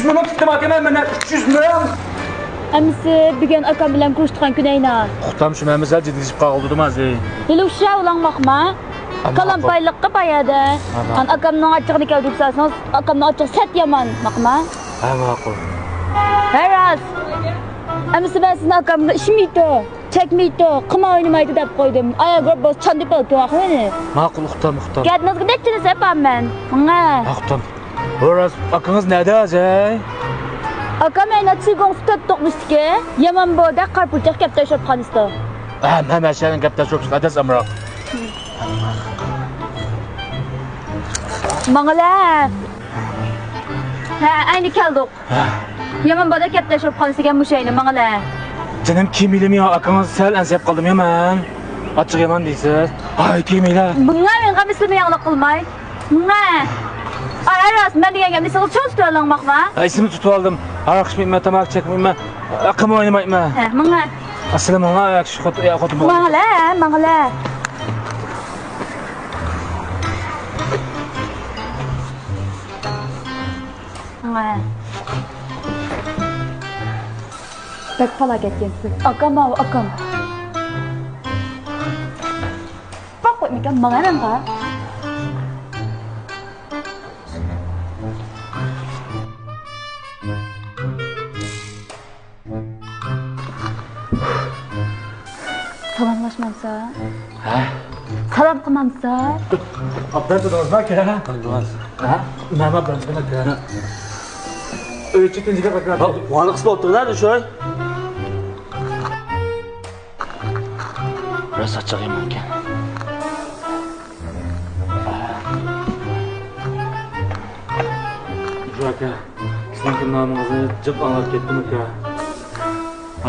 300 ming tutdim aka, mana 300 ming. Amisi bugun akam bilan ko'rishgan kunayna. Xutam shu mamizal jiddiyashib qoldim azi. Hele uşağı olan bakma. Kalan paylıkka bayadı. An akamdan açıqını kavdursanız, akamdan açıq set yaman bakma. Ha, ma'qul. Heras. Amisi ben sizin akamda işmiydi, çekmiydi, qima oynamaydı deb qo'ydim. Ayağı boz çandip oldu axmeni. Ma'qul xutam. Gadinizga nechtiniz yapam ben. Nga. Xutam. Horas akangiz nada azi? Akam ayna tsigon tutat toqmishki, yaman boda qarpulchaq kap tashib qanistı. Ha, şahin gapdan so'rab adas amroq. Mangala. Ha, ayni keldik. Yaman boda kap tashib qanisigan mushayni mangala. Canım kimiylim ya, akangiz sal ansab qoldim yaman. Açıq yaman deysiz. Ay, kimiylar. Bunga men qamisini yaqlıq qilmay. Bunga. Aras, men degan gapni siz cho'z to'lanmoqma. Ismini tutib oldim. Aroq ichmayman, tamak chekmayman, aqim o'ynamayman. Ha, bunga. Assalomu alaykum, xotin bola. Mangala. Bunga. Bak felaket gençsin. Akam. Bak koy mikan mangala ka? Salamlaşmamsa? Ha? Salam qilmamsa? Abdan tudunuzma aka? Qilamiz. Ha? Nima bilan aka? O'ychitinjiga bakar. Vani qisib o'tiradi shu. Biraz açıq yaman ekan. Shu aka, sizning nomingizni jib anglab ketdim aka.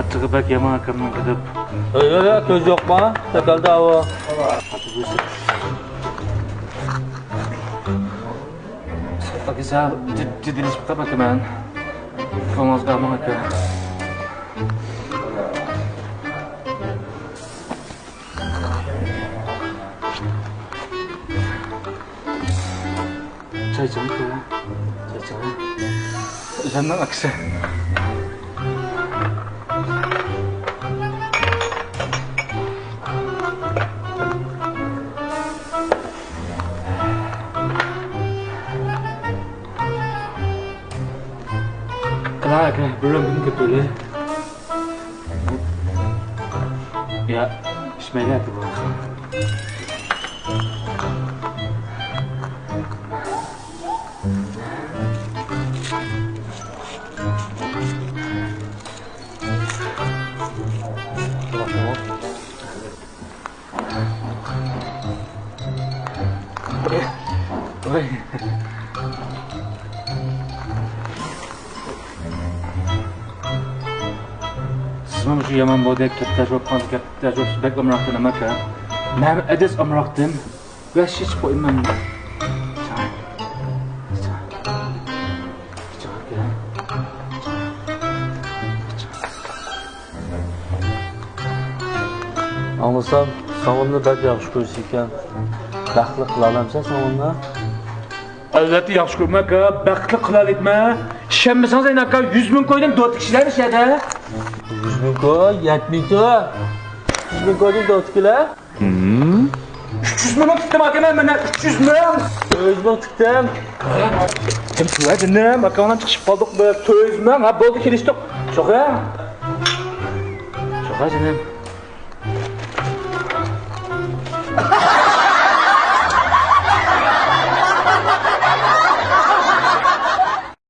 Achchig'i bak yaman akamdan gidib. Yo'q, ko'z yo'qmi? Takalda havo. Aka, sal jiddiylik qilib aka men. Qo'ng'izga amon aka. Çay içelim aka. Çay içelim. Yandan aksa. Kenapa kan? Belum betul ya. Ya, Bismillah tuh bang. Oi. Sizman shu yaman bodek katta job bek amroqdan amaka. Men adis amroqdan va hech qo'yman. Anlasam, savunni bak yaxshi ko'rsa ekan. Baxtli qilalamsan savunni? Albatta yaxshi ko'rma aka, baxtli qilalikma. Ishonmasangiz ayni aka 100 ming qo'ydim, 4 kishilar ishadi. 100 ming koy, yetmiydi. 100 ming koyding 4 kilo. 300 ming tutdim aka, mana 300 ming. 100 ming tutdim. Kim tuladinam? Akamdan chiqib qoldik, 400 ming. Ha, bo'ldi, kelishdik. Sho'xa. Sho'xa jinim.